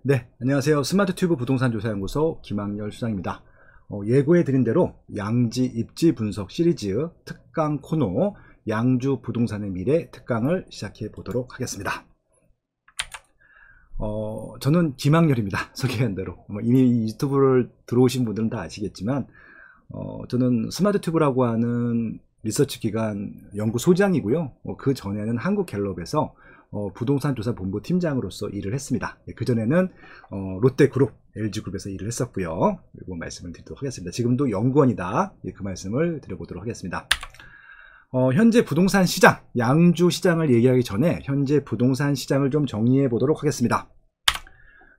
네, 안녕하세요. 스마트튜브 부동산조사연구소 김학렬 수장입니다. 예고해드린 대로 양지 입지 분석 시리즈 특강 코너 양주 부동산의 미래 특강을 시작해 보도록 하겠습니다. 저는 김학렬입니다. 소개한 대로. 이미 유튜브를 들어오신 분들은 다 아시겠지만 저는 스마트튜브라고 하는 리서치 기관 연구 소장이고요. 그 전에는 한국갤럽에서 부동산 조사 본부 팀장으로서 일을 했습니다. 그전에는 롯데그룹, LG그룹에서 일을 했었고요. 이거 말씀을 드리도록 하겠습니다. 지금도 연구원이다. 그 말씀을 드려보도록 하겠습니다. 현재 부동산 시장, 양주 시장을 얘기하기 전에 현재 부동산 시장을 좀 정리해 보도록 하겠습니다.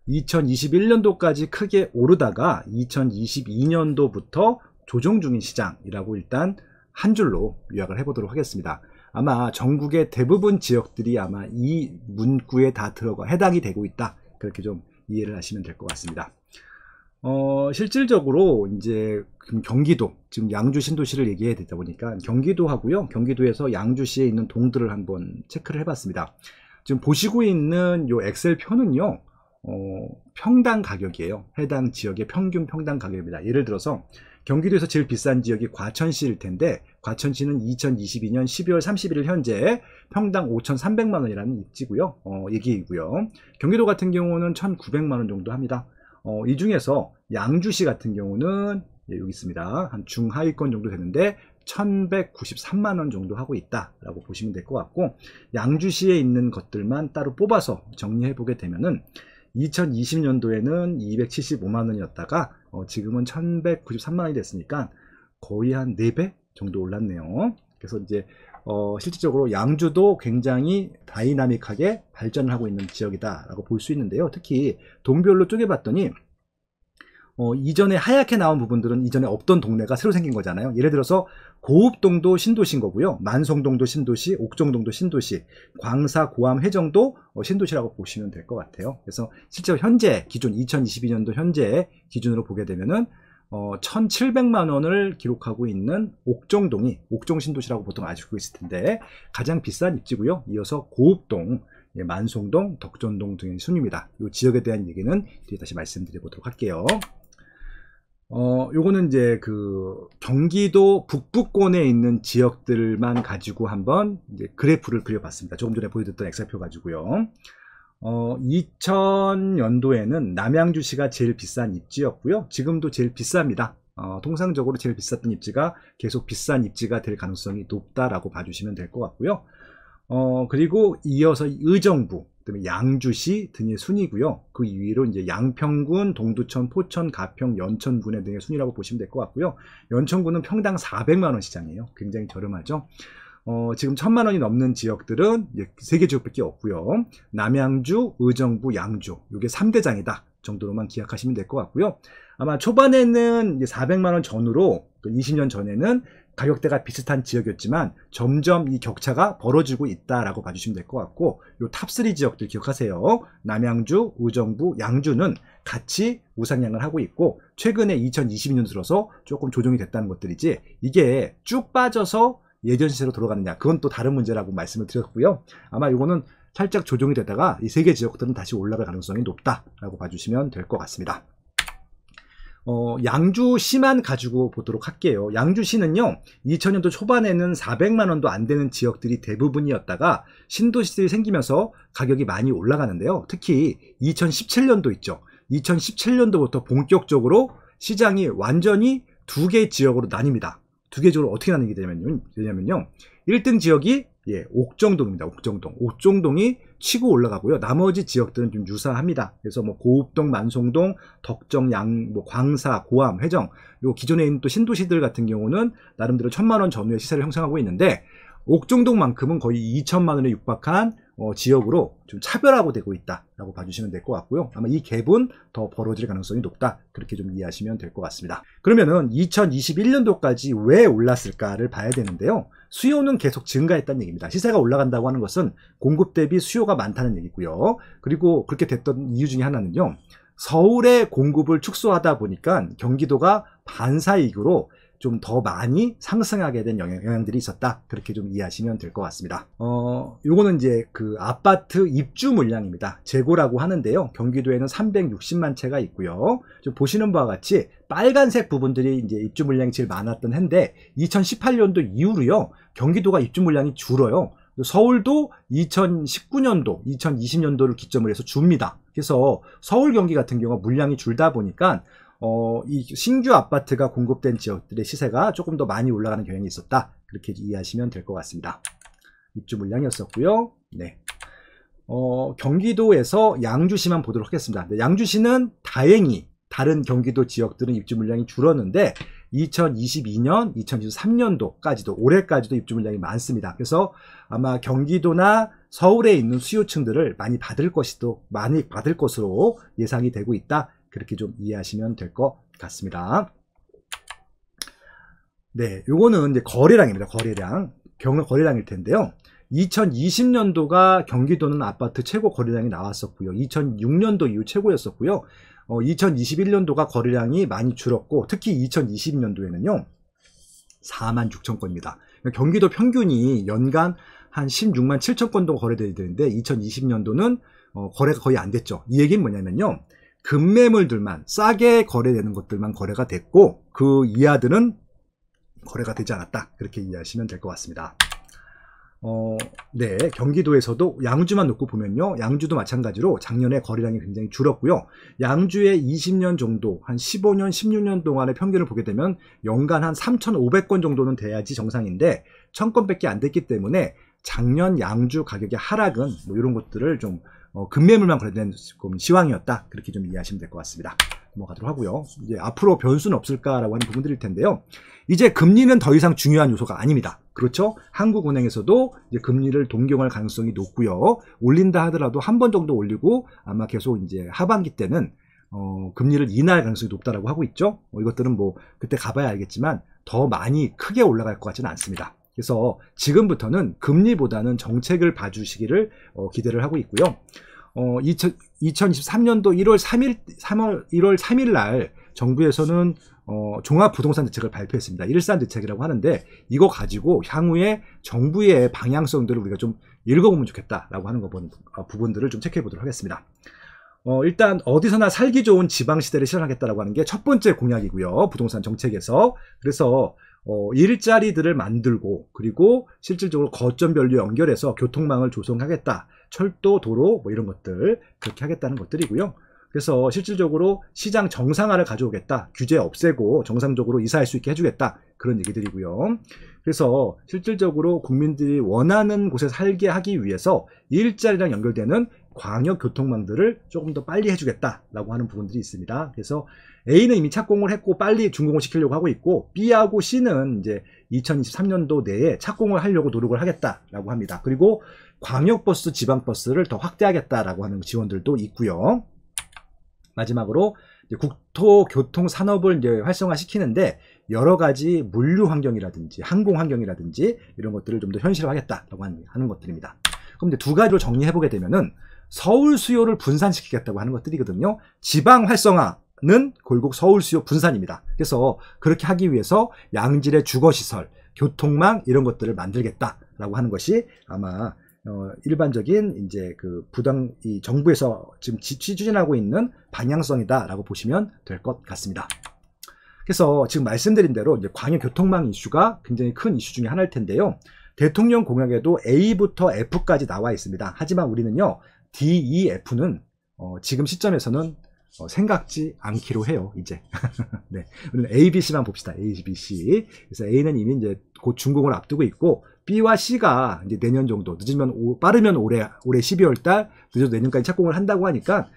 2021년도까지 크게 오르다가 2022년도부터 조정 중인 시장이라고 일단 한 줄로 요약을 해보도록 하겠습니다. 아마 전국의 대부분 지역들이 아마 이 문구에 다 해당이 되고 있다. 그렇게 좀 이해를 하시면 될 것 같습니다. 실질적으로 이제 경기도, 지금 양주 신도시를 얘기해야 되다 보니까 경기도하고요. 경기도에서 양주시에 있는 동들을 한번 체크를 해봤습니다. 지금 보시고 있는 요 엑셀 표는요, 평당 가격이에요. 해당 지역의 평균 평당 가격입니다. 예를 들어서 경기도에서 제일 비싼 지역이 과천시일 텐데, 과천시는 2022년 12월 31일 현재 평당 5,300만원이라는 입지고요. 얘기이고요. 경기도 같은 경우는 1,900만원 정도 합니다. 이 중에서 양주시 같은 경우는 여기 있습니다. 한 중하위권 정도 되는데 1,193만원 정도 하고 있다라고 보시면 될 것 같고, 양주시에 있는 것들만 따로 뽑아서 정리해 보게 되면은 2020년도에는 275만원이었다가 지금은 1193만원이 됐으니까 거의 한 4배 정도 올랐네요. 그래서 이제 실질적으로 양주도 굉장히 다이나믹하게 발전을 하고 있는 지역이다 라고 볼 수 있는데요. 특히 동별로 쪼개봤더니 이전에 하얗게 나온 부분들은 이전에 없던 동네가 새로 생긴 거잖아요. 예를 들어서 고읍동도 신도시인 거고요. 만성동도 신도시, 옥정동도 신도시, 광사, 고암, 회정도 신도시라고 보시면 될 것 같아요. 그래서 실제로 현재 기준 2022년도 현재 기준으로 보게 되면은 1,700만원을 기록하고 있는 옥정동이 옥정신도시라고 보통 아시고 있을 텐데 가장 비싼 입지고요. 이어서 고읍동, 만송동, 덕전동 등의 순입니다. 이 지역에 대한 얘기는 뒤에 다시 말씀드려보도록 할게요. 요거는 이제 그 경기도 북부권에 있는 지역들만 가지고 한번 이제 그래프를 그려봤습니다. 조금 전에 보여드렸던 엑셀표 가지고요. 2000년도에는 남양주시가 제일 비싼 입지였고요. 지금도 제일 비쌉니다. 통상적으로 제일 비쌌던 입지가 계속 비싼 입지가 될 가능성이 높다라고 봐주시면 될 것 같고요. 그리고 이어서 의정부, 그다음에 양주시 등의 순이고요. 그 위로 이제 양평군, 동두천, 포천, 가평, 연천군의 등의 순이라고 보시면 될 것 같고요. 연천군은 평당 400만원 시장이에요. 굉장히 저렴하죠. 지금 1,000만원이 넘는 지역들은 이제 3개 지역밖에 없고요. 남양주, 의정부, 양주, 이게 3대장이다 정도로만 기억하시면 될 것 같고요. 아마 초반에는 이제 400만원 전후로 20년 전에는 가격대가 비슷한 지역이었지만 점점 이 격차가 벌어지고 있다라고 봐주시면 될 것 같고, 요 탑3 지역들 기억하세요. 남양주, 의정부, 양주는 같이 우상향을 하고 있고, 최근에 2022년 들어서 조금 조정이 됐다는 것들이지, 이게 쭉 빠져서 예전 시세로 돌아가느냐, 그건 또 다른 문제라고 말씀을 드렸고요. 아마 이거는 살짝 조정이 되다가 이 3개 지역들은 다시 올라갈 가능성이 높다라고 봐주시면 될 것 같습니다. 양주시만 가지고 보도록 할게요. 양주시는요, 2000년도 초반에는 400만원도 안 되는 지역들이 대부분이었다가 신도시들이 생기면서 가격이 많이 올라가는데요. 특히 2017년도 있죠. 2017년도부터 본격적으로 시장이 완전히 2개 지역으로 나뉩니다. 2개 지역으로 어떻게 나뉘게 되냐면요. 1등 지역이 옥정동입니다. 옥정동. 옥정동이 치고 올라가고요. 나머지 지역들은 좀 유사합니다. 그래서 뭐 고읍동, 만송동, 덕정, 광사, 고암, 회정, 요 기존에 있는 또 신도시들 같은 경우는 나름대로 1,000만원 전후의 시세를 형성하고 있는데, 옥정동만큼은 거의 2,000만원에 육박한 지역으로 좀 차별화가 되고 있다라고 봐주시면 될 것 같고요. 아마 이 갭은 더 벌어질 가능성이 높다, 그렇게 좀 이해하시면 될 것 같습니다. 그러면은 2021년도까지 왜 올랐을까를 봐야 되는데요. 수요는 계속 증가했다는 얘기입니다. 시세가 올라간다고 하는 것은 공급 대비 수요가 많다는 얘기고요. 그리고 그렇게 됐던 이유 중에 하나는요, 서울의 공급을 축소하다 보니까 경기도가 반사이익으로 좀 더 많이 상승하게 된 영향들이 있었다. 그렇게 좀 이해하시면 될 것 같습니다. 요거는 이제 그 아파트 입주 물량입니다. 재고라고 하는데요. 경기도에는 360만 채가 있고요. 좀 보시는 바와 같이 빨간색 부분들이 이제 입주 물량이 제일 많았던 해인데 2018년도 이후로요. 경기도가 입주 물량이 줄어요. 서울도 2019년도, 2020년도를 기점으로 해서 줍니다. 그래서 서울, 경기 같은 경우가 물량이 줄다 보니까 이 신규 아파트가 공급된 지역들의 시세가 조금 더 많이 올라가는 경향이 있었다. 그렇게 이해하시면 될 것 같습니다. 입주 물량이었었고요. 네. 경기도에서 양주시만 보도록 하겠습니다. 네, 양주시는 다행히 다른 경기도 지역들은 입주 물량이 줄었는데 2022년, 2023년도까지도 올해까지도 입주 물량이 많습니다. 그래서 아마 경기도나 서울에 있는 수요층들을 많이 받을 것으로 예상이 되고 있다. 그렇게 좀 이해하시면 될 것 같습니다. 네, 요거는 이제 거래량입니다. 거래량일 텐데요. 2020년도가 경기도는 아파트 최고 거래량이 나왔었고요. 2006년도 이후 최고였었고요. 2021년도가 거래량이 많이 줄었고 특히 2020년도에는요 46,000건입니다. 경기도 평균이 연간 한 16만 7천 건 정도 거래돼야 되는데 2020년도는 거래가 거의 안 됐죠. 이 얘기는 뭐냐면요, 급매물들만 싸게 거래되는 것들만 거래가 됐고 그 이하들은 거래가 되지 않았다. 그렇게 이해하시면 될 것 같습니다. 네, 경기도에서도 양주만 놓고 보면요, 양주도 마찬가지로 작년에 거래량이 굉장히 줄었고요. 양주의 20년 정도, 한 15년, 16년 동안의 평균을 보게 되면 연간 한 3,500건 정도는 돼야지 정상인데 1,000건밖에 안 됐기 때문에 작년 양주 가격의 하락은 뭐 이런 것들을 좀 급매물만 거래된 시황이었다. 그렇게 좀 이해하시면 될 것 같습니다. 넘어가도록 하고요. 이제 앞으로 변수는 없을까라고 하는 부분들일 텐데요. 이제 금리는 더 이상 중요한 요소가 아닙니다. 그렇죠? 한국은행에서도 이제 금리를 동경할 가능성이 높고요. 올린다 하더라도 한 번 정도 올리고 아마 계속 이제 하반기 때는 금리를 인하할 가능성이 높다라고 하고 있죠. 이것들은 뭐 그때 가봐야 알겠지만 더 많이 크게 올라갈 것 같지는 않습니다. 그래서 지금부터는 금리보다는 정책을 봐주시기를 기대를 하고 있고요. 2023년도 1월 3일 날 정부에서는 종합부동산 대책을 발표했습니다. 일산 대책이라고 하는데 이거 가지고 향후에 정부의 방향성들을 우리가 좀 읽어보면 좋겠다라고 하는 부분들을 좀 체크해 보도록 하겠습니다. 일단 어디서나 살기 좋은 지방시대를 실현하겠다라고 하는 게 첫 번째 공약이고요. 부동산 정책에서. 그래서 일자리들을 만들고 그리고 실질적으로 거점별로 연결해서 교통망을 조성하겠다. 철도, 도로 뭐 이런 것들 그렇게 하겠다는 것들이고요. 그래서 실질적으로 시장 정상화를 가져오겠다. 규제 없애고 정상적으로 이사할 수 있게 해주겠다. 그런 얘기들이고요. 그래서 실질적으로 국민들이 원하는 곳에 살게 하기 위해서 일자리랑 연결되는 광역 교통망들을 조금 더 빨리 해주겠다라고 하는 부분들이 있습니다. 그래서 A는 이미 착공을 했고 빨리 준공을 시키려고 하고 있고 B하고 C는 이제 2023년도 내에 착공을 하려고 노력을 하겠다라고 합니다. 그리고 광역버스, 지방버스를 더 확대하겠다라고 하는 지원들도 있고요. 마지막으로 이제 국토교통산업을 이제 활성화시키는데 여러 가지 물류 환경이라든지 항공 환경이라든지 이런 것들을 좀 더 현실화하겠다라고 하는 것들입니다. 그럼 이제 두 가지로 정리해보게 되면은 서울 수요를 분산시키겠다고 하는 것들이거든요. 지방 활성화는 결국 서울 수요 분산입니다. 그래서 그렇게 하기 위해서 양질의 주거시설, 교통망 이런 것들을 만들겠다라고 하는 것이 아마 일반적인 이제 그 이 정부에서 지금 추진하고 있는 방향성이다라고 보시면 될 것 같습니다. 그래서 지금 말씀드린 대로 이제 광역 교통망 이슈가 굉장히 큰 이슈 중에 하나일 텐데요. 대통령 공약에도 A부터 F까지 나와 있습니다. 하지만 우리는요, D, E, F는 지금 시점에서는 생각지 않기로 해요, 이제. 네. 우리는 A, B, C만 봅시다. A, B, C. 그래서 A는 이미 이제 곧 준공을 앞두고 있고, B와 C가 이제 내년 정도, 빠르면 올해 12월 달, 늦어도 내년까지 착공을 한다고 하니까,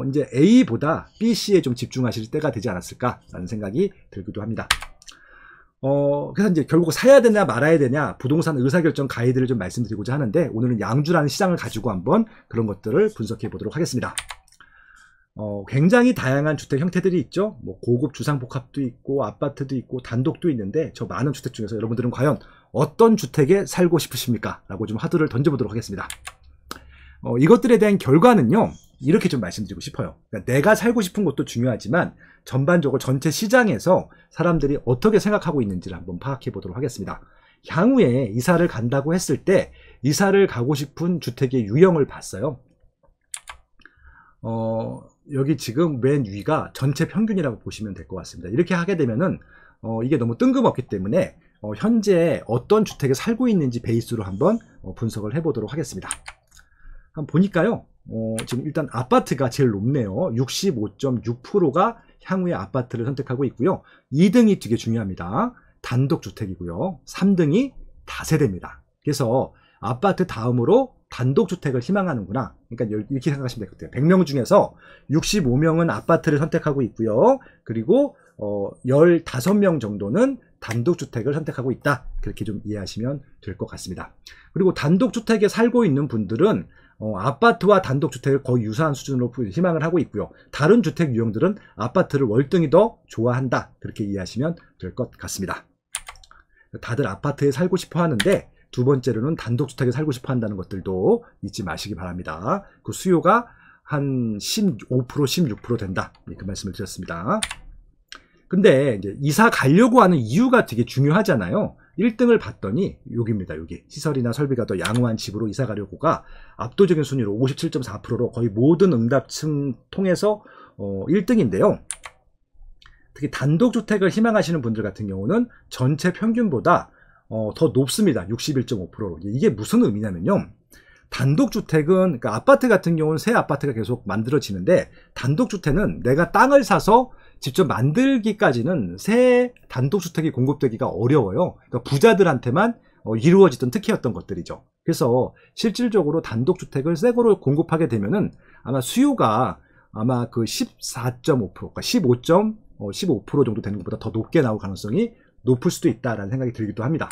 이제 A보다 B, C에 좀 집중하실 때가 되지 않았을까라는 생각이 들기도 합니다. 그래서 이제 결국 사야 되냐 말아야 되냐 부동산 의사결정 가이드를 좀 말씀드리고자 하는데 오늘은 양주라는 시장을 가지고 한번 그런 것들을 분석해 보도록 하겠습니다. 굉장히 다양한 주택 형태들이 있죠. 뭐 고급 주상복합도 있고 아파트도 있고 단독도 있는데 저 많은 주택 중에서 여러분들은 과연 어떤 주택에 살고 싶으십니까? 라고 좀 화두를 던져보도록 하겠습니다. 이것들에 대한 결과는요, 이렇게 좀 말씀드리고 싶어요. 그러니까 내가 살고 싶은 곳도 중요하지만 전반적으로 전체 시장에서 사람들이 어떻게 생각하고 있는지를 한번 파악해 보도록 하겠습니다. 향후에 이사를 간다고 했을 때 이사를 가고 싶은 주택의 유형을 봤어요. 여기 지금 맨 위가 전체 평균이라고 보시면 될 것 같습니다. 이렇게 하게 되면은 이게 너무 뜬금없기 때문에 현재 어떤 주택에 살고 있는지 베이스로 한번 분석을 해보도록 하겠습니다. 한번 보니까요. 지금 일단 아파트가 제일 높네요. 65.6%가 향후에 아파트를 선택하고 있고요. 2등이 되게 중요합니다. 단독주택이고요. 3등이 다세대입니다. 그래서 아파트 다음으로 단독주택을 희망하는구나. 그러니까 이렇게 생각하시면 될 것 같아요. 100명 중에서 65명은 아파트를 선택하고 있고요. 그리고 15명 정도는 단독주택을 선택하고 있다. 그렇게 좀 이해하시면 될 것 같습니다. 그리고 단독주택에 살고 있는 분들은 아파트와 단독주택을 거의 유사한 수준으로 희망을 하고 있고요. 다른 주택 유형들은 아파트를 월등히 더 좋아한다. 그렇게 이해하시면 될 것 같습니다. 다들 아파트에 살고 싶어 하는데 두 번째로는 단독주택에 살고 싶어 한다는 것들도 잊지 마시기 바랍니다. 그 수요가 한 15%, 16% 된다. 그 말씀을 드렸습니다. 근데 이제 이사 가려고 하는 이유가 되게 중요하잖아요. 1등을 봤더니 여기입니다. 여기 시설이나 설비가 더 양호한 집으로 이사 가려고가 압도적인 순위로 57.4%로 거의 모든 응답층 통해서 1등인데요. 특히 단독주택을 희망하시는 분들 같은 경우는 전체 평균보다 더 높습니다. 61.5%로. 이게 무슨 의미냐면요. 단독주택은, 그러니까 아파트 같은 경우는 새 아파트가 계속 만들어지는데, 단독주택은 내가 땅을 사서 직접 만들기까지는 새 단독주택이 공급되기가 어려워요. 그러니까 부자들한테만 이루어지던 특혜였던 것들이죠. 그래서 실질적으로 단독주택을 새 거로 공급하게 되면은 아마 수요가 아마 그 14.5%, 그러니까 15% 정도 되는 것보다 더 높게 나올 가능성이 높을 수도 있다라는 생각이 들기도 합니다.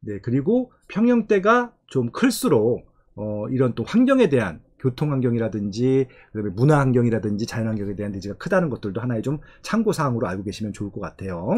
네, 그리고 평형대가 좀 클수록 이런 또 환경에 대한 교통환경이라든지 그다음에 문화환경이라든지 자연환경에 대한 니즈가 크다는 것들도 하나의 좀 참고사항으로 알고 계시면 좋을 것 같아요.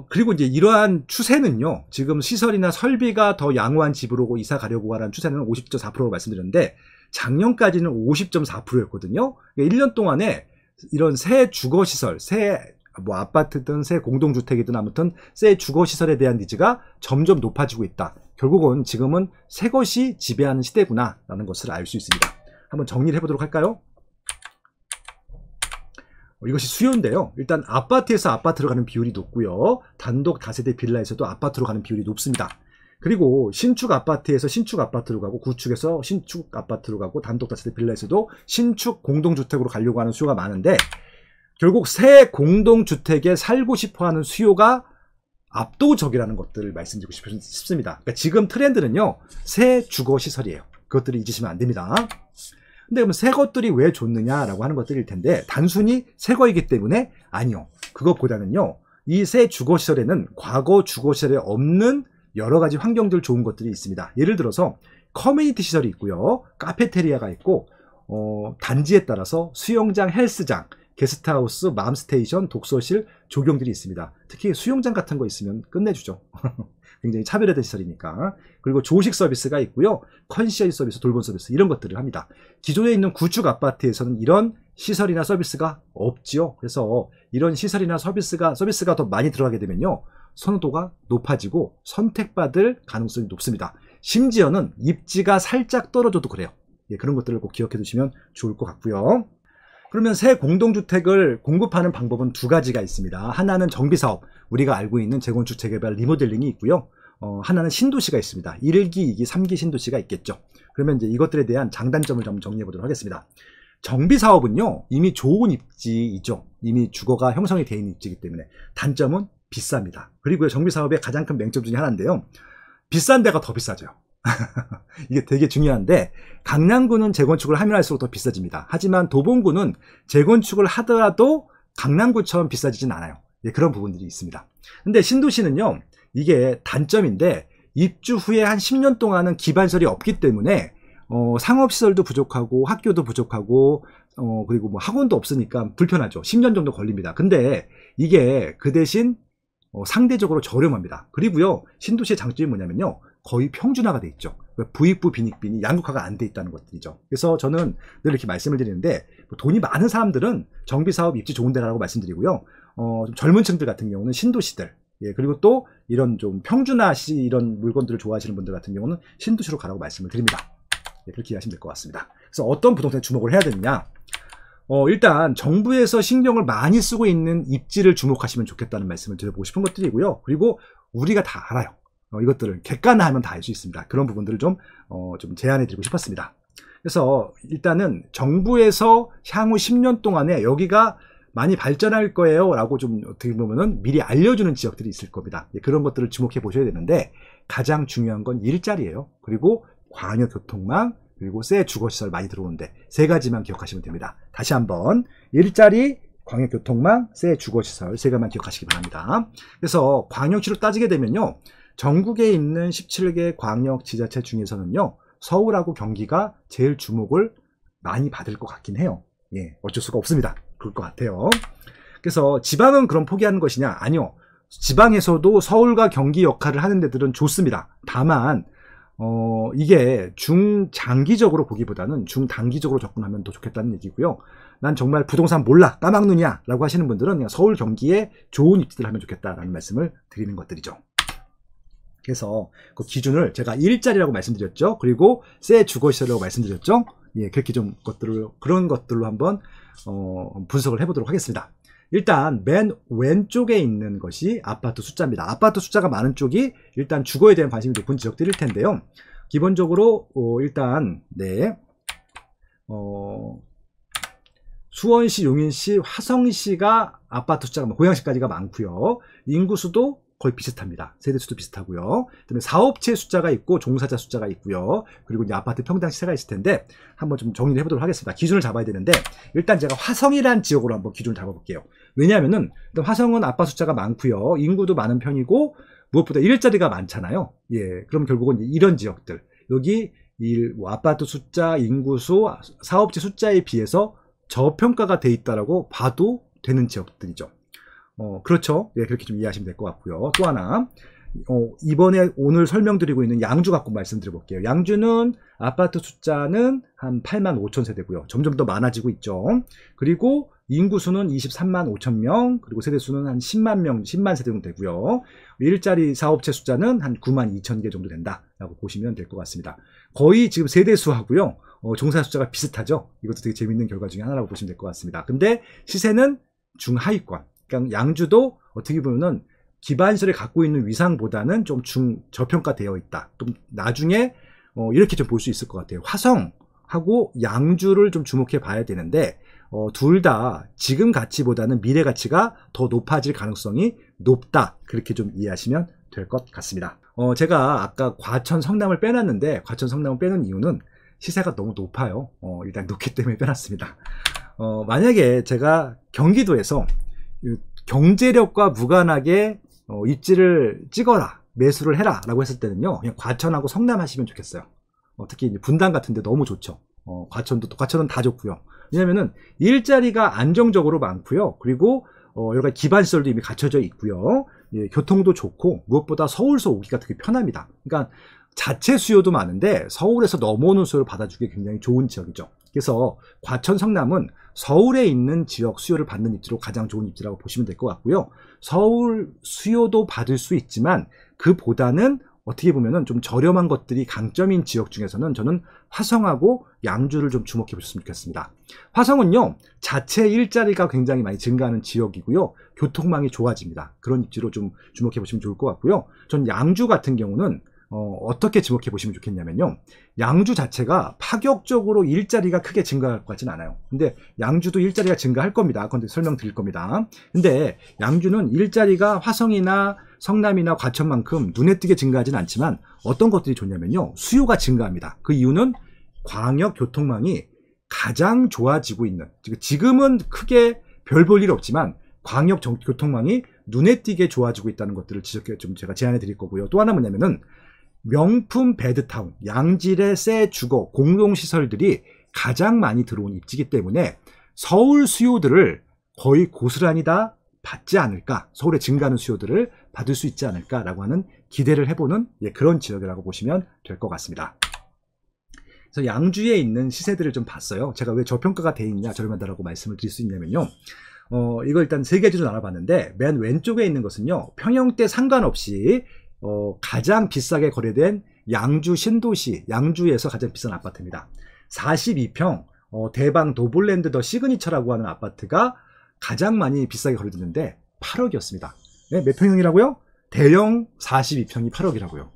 그리고 이제 이러한 추세는요, 지금 시설이나 설비가 더 양호한 집으로 이사 가려고 하는 추세는 50.4%로 말씀드렸는데, 작년까지는 50.4%였거든요. 그러니까 1년 동안에 이런 새 주거시설, 새 뭐 아파트든 새 공동주택이든 아무튼 새 주거시설에 대한 니즈가 점점 높아지고 있다. 결국은 지금은 새 것이 지배하는 시대구나 라는 것을 알 수 있습니다. 한번 정리를 해보도록 할까요? 이것이 수요인데요. 일단 아파트에서 아파트로 가는 비율이 높고요. 단독 다세대 빌라에서도 아파트로 가는 비율이 높습니다. 그리고 신축 아파트에서 신축 아파트로 가고, 구축에서 신축 아파트로 가고, 단독 다세대 빌라에서도 신축 공동주택으로 가려고 하는 수요가 많은데, 결국 새 공동주택에 살고 싶어하는 수요가 압도적이라는 것들을 말씀드리고 싶습니다. 그러니까 지금 트렌드는요, 새 주거시설이에요. 그것들을 잊으시면 안 됩니다. 근데 그럼 새 것들이 왜 좋느냐라고 하는 것들일 텐데, 단순히 새 거이기 때문에 아니요. 그것보다는요, 이 새 주거시설에는 과거 주거시설에 없는 여러 가지 환경들 좋은 것들이 있습니다. 예를 들어서 커뮤니티 시설이 있고요. 카페테리아가 있고, 단지에 따라서 수영장, 헬스장, 게스트하우스, 맘스테이션, 독서실, 조경들이 있습니다. 특히 수영장 같은 거 있으면 끝내주죠. 굉장히 차별화된 시설이니까. 그리고 조식 서비스가 있고요. 컨시어지 서비스, 돌봄 서비스 이런 것들을 합니다. 기존에 있는 구축 아파트에서는 이런 시설이나 서비스가 없지요. 그래서 이런 시설이나 서비스가 더 많이 들어가게 되면요, 선호도가 높아지고 선택받을 가능성이 높습니다. 심지어는 입지가 살짝 떨어져도 그래요. 예, 그런 것들을 꼭 기억해 두시면 좋을 것 같고요. 그러면 새 공동주택을 공급하는 방법은 두 가지가 있습니다. 하나는 정비사업, 우리가 알고 있는 재건축, 재개발, 리모델링이 있고요. 하나는 신도시가 있습니다. 1기, 2기, 3기 신도시가 있겠죠. 그러면 이제 이것들에 대한 장단점을 좀 정리해 보도록 하겠습니다. 정비사업은요, 이미 좋은 입지이죠. 이미 주거가 형성이 되어 있는 입지이기 때문에. 단점은 비쌉니다. 그리고 정비사업의 가장 큰 맹점 중에 하나인데요, 비싼 데가 더 비싸죠. 이게 되게 중요한데, 강남구는 재건축을 하면 할수록 더 비싸집니다. 하지만 도봉구는 재건축을 하더라도 강남구처럼 비싸지진 않아요. 예, 그런 부분들이 있습니다. 근데 신도시는요, 이게 단점인데, 입주 후에 한 10년 동안은 기반시설이 없기 때문에 상업시설도 부족하고 학교도 부족하고 그리고 뭐 학원도 없으니까 불편하죠. 10년 정도 걸립니다. 근데 이게 그 대신 상대적으로 저렴합니다. 그리고요, 신도시의 장점이 뭐냐면요, 거의 평준화가 돼 있죠. 부익부 빈익빈이 양극화가 안 돼 있다는 것들이죠. 그래서 저는 늘 이렇게 말씀을 드리는데 돈이 많은 사람들은 정비사업 입지 좋은 데라고 말씀드리고요. 좀 젊은 층들 같은 경우는 신도시들, 예, 그리고 또 이런 좀 평준화시 이런 물건들을 좋아하시는 분들 같은 경우는 신도시로 가라고 말씀을 드립니다. 예, 그렇게 이해하시면 될 것 같습니다. 그래서 어떤 부동산에 주목을 해야 되느냐? 일단 정부에서 신경을 많이 쓰고 있는 입지를 주목하시면 좋겠다는 말씀을 드려보고 싶은 것들이고요. 그리고 우리가 다 알아요. 이것들을 객관화하면 다 알 수 있습니다. 그런 부분들을 좀 제안해 드리고 싶었습니다. 그래서 일단은 정부에서 향후 10년 동안에 여기가 많이 발전할 거예요 라고 좀 어떻게 보면은 미리 알려주는 지역들이 있을 겁니다. 그런 것들을 주목해 보셔야 되는데 가장 중요한 건 일자리예요. 그리고 광역교통망, 그리고 새 주거시설 많이 들어오는데 세 가지만 기억하시면 됩니다. 다시 한번 일자리, 광역교통망, 새 주거시설 세 가지만 기억하시기 바랍니다. 그래서 광역시로 따지게 되면요, 전국에 있는 17개 광역지자체 중에서는요, 서울하고 경기가 제일 주목을 많이 받을 것 같긴 해요. 예, 어쩔 수가 없습니다. 그럴 것 같아요. 그래서 지방은 그럼 포기하는 것이냐? 아니요. 지방에서도 서울과 경기 역할을 하는 데들은 좋습니다. 다만 이게 중장기적으로 보기보다는 중단기적으로 접근하면 더 좋겠다는 얘기고요. 난 정말 부동산 몰라, 까막눈이야 라고 하시는 분들은 그냥 서울 경기에 좋은 입지들 하면 좋겠다라는 말씀을 드리는 것들이죠. 그래서 그 기준을 제가 일자리라고 말씀드렸죠. 그리고 새 주거시설이라고 말씀드렸죠. 예, 그렇게 좀 그런 것들로 한번 분석을 해보도록 하겠습니다. 일단 맨 왼쪽에 있는 것이 아파트 숫자입니다. 아파트 숫자가 많은 쪽이 일단 주거에 대한 관심이 높은 지역들일 텐데요. 기본적으로 일단 네, 수원시, 용인시, 화성시가 아파트 숫자가 고양시까지가 많고요. 인구수도 거의 비슷합니다. 세대수도 비슷하고요. 그다음에 사업체 숫자가 있고 종사자 숫자가 있고요. 그리고 이제 아파트 평당 시세가 있을 텐데 한번 좀 정리를 해보도록 하겠습니다. 기준을 잡아야 되는데 일단 제가 화성이란 지역으로 한번 기준을 잡아볼게요. 왜냐하면은 화성은 아파트 숫자가 많고요. 인구도 많은 편이고 무엇보다 일자리가 많잖아요. 예, 그럼 결국은 이런 지역들 여기 아파트 숫자, 인구수, 사업체 숫자에 비해서 저평가가 돼 있다라고 봐도 되는 지역들이죠. 그렇죠. 예, 그렇게 좀 이해하시면 될 것 같고요. 또 하나, 이번에 오늘 설명드리고 있는 양주 갖고 말씀드려 볼게요. 양주는 아파트 숫자는 한 8만 5천 세대고요. 점점 더 많아지고 있죠. 그리고 인구수는 23만 5천 명, 그리고 세대수는 한 10만 명, 10만 세대 정도 되고요. 일자리 사업체 숫자는 한 9만 2천 개 정도 된다라고 보시면 될 것 같습니다. 거의 지금 세대수하고요. 종사 숫자가 비슷하죠. 이것도 되게 재밌는 결과 중에 하나라고 보시면 될 것 같습니다. 근데 시세는 중하위권. 그러니까 양주도 어떻게 보면은 기반시설을 갖고 있는 위상보다는 좀 저평가되어 있다. 좀 나중에 이렇게 좀 볼 수 있을 것 같아요. 화성하고 양주를 좀 주목해 봐야 되는데 둘 다 지금 가치보다는 미래 가치가 더 높아질 가능성이 높다. 그렇게 좀 이해하시면 될 것 같습니다. 제가 아까 과천 성남을 빼놨는데 과천 성남을 빼는 이유는 시세가 너무 높아요. 일단 높기 때문에 빼놨습니다. 만약에 제가 경기도에서 경제력과 무관하게 입지를 찍어라, 매수를 해라 라고 했을 때는요, 그냥 과천하고 성남 하시면 좋겠어요. 특히 이제 분당 같은데 너무 좋죠. 과천은 다 좋고요. 왜냐면은 일자리가 안정적으로 많고요. 그리고 여러 가지 기반시설도 이미 갖춰져 있고요. 예, 교통도 좋고 무엇보다 서울서 오기가 되게 편합니다. 그러니까 자체 수요도 많은데 서울에서 넘어오는 수요를 받아주기 굉장히 좋은 지역이죠. 그래서 과천 성남은 서울에 있는 지역 수요를 받는 입지로 가장 좋은 입지라고 보시면 될 것 같고요. 서울 수요도 받을 수 있지만 그보다는 어떻게 보면은 좀 저렴한 것들이 강점인 지역 중에서는 저는 화성하고 양주를 좀 주목해 보셨으면 좋겠습니다. 화성은요, 자체 일자리가 굉장히 많이 증가하는 지역이고요. 교통망이 좋아집니다. 그런 입지로 좀 주목해 보시면 좋을 것 같고요. 전 양주 같은 경우는 어떻게 주목해 보시면 좋겠냐면요. 양주 자체가 파격적으로 일자리가 크게 증가할 것 같지는 않아요. 근데 양주도 일자리가 증가할 겁니다. 그런데 설명드릴 겁니다. 근데 양주는 일자리가 화성이나 성남이나 과천만큼 눈에 띄게 증가하지는 않지만 어떤 것들이 좋냐면요. 수요가 증가합니다. 그 이유는 광역 교통망이 가장 좋아지고 있는, 지금은 크게 별 볼 일 없지만 광역 교통망이 눈에 띄게 좋아지고 있다는 것들을 좀 제가 제안해 드릴 거고요. 또 하나 뭐냐면은 명품 베드타운, 양질의 새 주거, 공동시설들이 가장 많이 들어온 입지이기 때문에 서울 수요들을 거의 고스란히 다 받지 않을까, 서울의 증가하는 수요들을 받을 수 있지 않을까라고 하는 기대를 해보는 그런 지역이라고 보시면 될 것 같습니다. 그래서 양주에 있는 시세들을 좀 봤어요. 제가 왜 저평가가 돼 있냐, 저렴하다라고 말씀을 드릴 수 있냐면요. 이거 일단 세 가지로 나눠봤는데, 맨 왼쪽에 있는 것은요, 평형대 상관없이 가장 비싸게 거래된 양주 신도시, 양주에서 가장 비싼 아파트입니다. 42평 대방 도블랜드 더 시그니처라고 하는 아파트가 가장 많이 비싸게 거래됐는데 8억이었습니다. 네, 몇 평형이라고요? 대형 42평이 8억이라고요.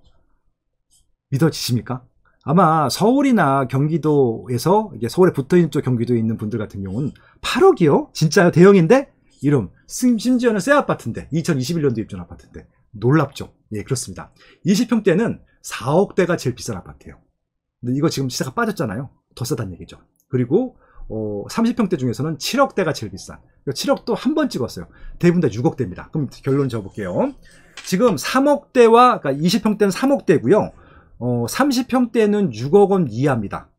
믿어지십니까? 아마 서울이나 경기도에서, 이게 서울에 붙어있는 쪽 경기도에 있는 분들 같은 경우는 8억이요? 진짜요? 대형인데? 이름 심지어는 새 아파트인데, 2021년도 입주한 아파트인데 놀랍죠? 예, 그렇습니다. 20평대는 4억대가 제일 비싼 아파트예요. 근데 이거 지금 시세가 빠졌잖아요. 더 싸다는 얘기죠. 그리고 30평대 중에서는 7억대가 제일 비싼, 7억도 한 번 찍었어요. 대부분 다 6억대입니다. 그럼 결론 적어볼게요. 지금 3억대와, 그러니까 20평대는 3억대고요. 30평대는 6억 원 이하입니다.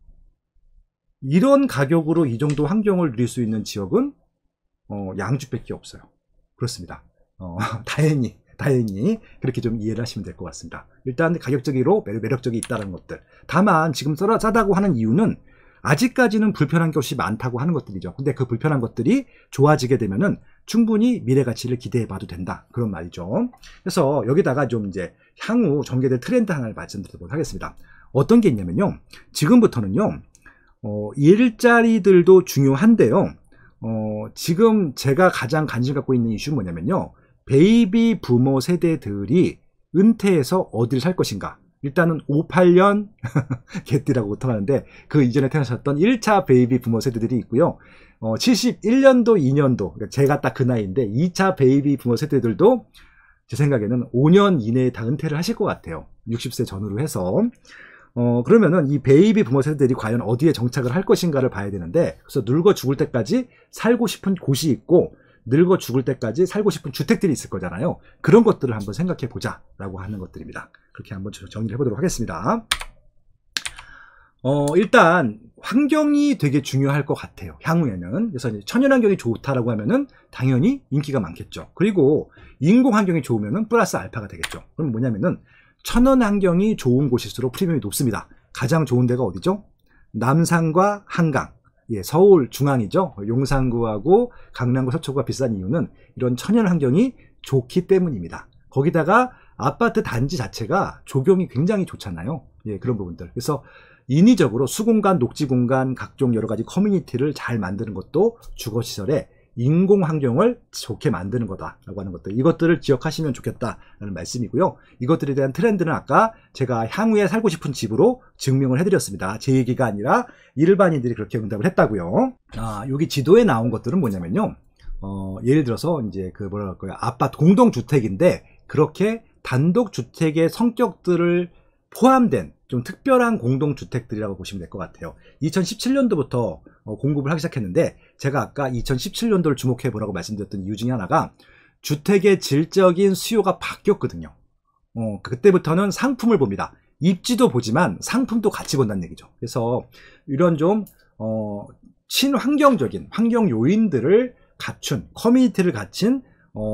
이런 가격으로 이 정도 환경을 누릴 수 있는 지역은 양주밖에 없어요. 그렇습니다. 다행히 그렇게 좀 이해를 하시면 될 것 같습니다. 일단 가격적으로 매력적이 있다는 것들. 다만 지금 싸다고 하는 이유는 아직까지는 불편한 것이 많다고 하는 것들이죠. 근데 그 불편한 것들이 좋아지게 되면은 충분히 미래 가치를 기대해 봐도 된다, 그런 말이죠. 그래서 여기다가 좀 이제 향후 전개될 트렌드 하나를 말씀드리도록 하겠습니다. 어떤 게 있냐면요, 지금부터는요, 일자리들도 중요한데요, 지금 제가 가장 관심 갖고 있는 이슈는 뭐냐면요, 베이비 부모 세대들이 은퇴해서 어디를 살 것인가. 일단은 58년 개띠라고 통하는데 그 이전에 태어나셨던 1차 베이비 부모 세대들이 있고요. 71년도, 2년도, 그러니까 제가 딱 그 나이인데 2차 베이비 부모 세대들도 제 생각에는 5년 이내에 다 은퇴를 하실 것 같아요. 60세 전후로 해서. 그러면은 이 베이비 부모 세대들이 과연 어디에 정착을 할 것인가를 봐야 되는데, 그래서 늙어 죽을 때까지 살고 싶은 곳이 있고 늙어 죽을 때까지 살고 싶은 주택들이 있을 거잖아요. 그런 것들을 한번 생각해 보자 라고 하는 것들입니다. 그렇게 한번 정리를 해보도록 하겠습니다. 일단 환경이 되게 중요할 것 같아요, 향후에는. 그래서 이제 천연환경이 좋다라고 하면은 당연히 인기가 많겠죠. 그리고 인공환경이 좋으면은 플러스 알파가 되겠죠. 그럼 뭐냐면은 천연환경이 좋은 곳일수록 프리미엄이 높습니다. 가장 좋은 데가 어디죠? 남산과 한강. 예, 서울 중앙이죠. 용산구하고 강남구, 서초구가 비싼 이유는 이런 천연 환경이 좋기 때문입니다. 거기다가 아파트 단지 자체가 조경이 굉장히 좋잖아요. 예, 그런 부분들. 그래서 인위적으로 수공간, 녹지공간, 각종 여러 가지 커뮤니티를 잘 만드는 것도 주거시설에 인공 환경을 좋게 만드는 거다라고 하는 것들, 이것들을 기억하시면 좋겠다라는 말씀이고요. 이것들에 대한 트렌드는 아까 제가 향후에 살고 싶은 집으로 증명을 해드렸습니다. 제 얘기가 아니라 일반인들이 그렇게 응답을 했다고요. 여기 지도에 나온 것들은 뭐냐면요, 예를 들어서 이제 그 뭐라 할까요, 아파트 공동주택인데 그렇게 단독주택의 성격들을 포함된 좀 특별한 공동주택들이라고 보시면 될 것 같아요. 2017년도부터 공급을 하기 시작했는데, 제가 아까 2017년도를 주목해 보라고 말씀드렸던 이유 중에 하나가 주택의 질적인 수요가 바뀌었거든요. 그때부터는 상품을 봅니다. 입지도 보지만 상품도 같이 본다는 얘기죠. 그래서 이런 좀 친환경적인 환경 요인들을 갖춘, 커뮤니티를 갖춘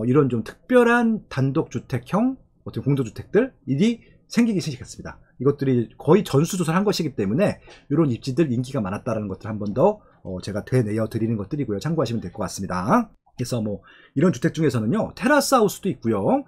이런 좀 특별한 단독주택형 어떤 공동주택들이 생기기 시작했습니다. 이것들이 거의 전수조사를 한 것이기 때문에 이런 입지들 인기가 많았다는 것들 한 번 더 제가 되뇌어 드리는 것들이고요. 참고하시면 될 것 같습니다. 그래서 뭐 이런 주택 중에서는요, 테라스 하우스도 있고요,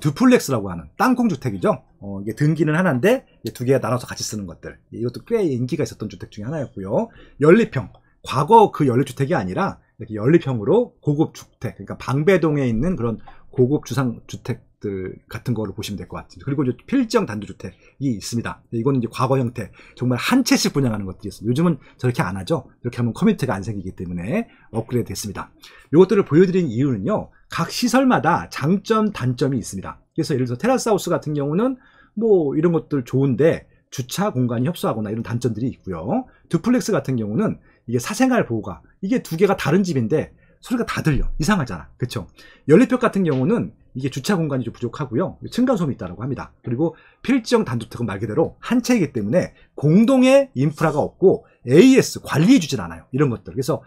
듀플렉스라고 하는 땅콩 주택이죠. 이게 등기는 하나인데 두 개가 나눠서 같이 쓰는 것들, 이것도 꽤 인기가 있었던 주택 중에 하나였고요. 연립형, 과거 그 연립주택이 아니라 이렇게 연립형으로 고급 주택, 그러니까 방배동에 있는 그런 고급 주상주택들 같은 거를 보시면 될 것 같습니다. 그리고 이제 필지형 단독주택이 있습니다. 이거는 이제 과거 형태, 정말 한 채씩 분양하는 것들이 있습니다. 요즘은 저렇게 안 하죠. 이렇게 하면 커뮤니티가 안 생기기 때문에 업그레이드 됐습니다. 이것들을 보여드린 이유는요, 각 시설마다 장점, 단점이 있습니다. 그래서 예를 들어서 테라스 하우스 같은 경우는 뭐 이런 것들 좋은데 주차 공간이 협소하거나 이런 단점들이 있고요. 듀플렉스 같은 경우는 이게 사생활 보호가, 이게 두 개가 다른 집인데 소리가 다 들려. 이상하잖아. 그쵸? 연립형 같은 경우는 이게 주차 공간이 좀 부족하고요, 층간소음이 있다고 합니다. 그리고 필지형 단독주택은 말 그대로 한 채이기 때문에 공동의 인프라가 없고 AS 관리해 주진 않아요. 이런 것들. 그래서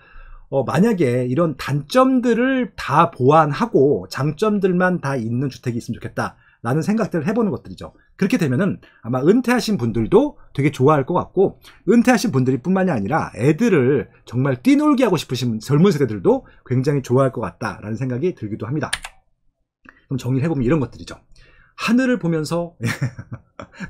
만약에 이런 단점들을 다 보완하고 장점들만 다 있는 주택이 있으면 좋겠다 라는 생각들을 해보는 것들이죠. 그렇게 되면은 아마 은퇴하신 분들도 되게 좋아할 것 같고, 은퇴하신 분들이 뿐만이 아니라 애들을 정말 뛰놀게 하고 싶으신 젊은 세대들도 굉장히 좋아할 것 같다라는 생각이 들기도 합니다. 그럼 정리를 해보면 이런 것들이죠. 하늘을 보면서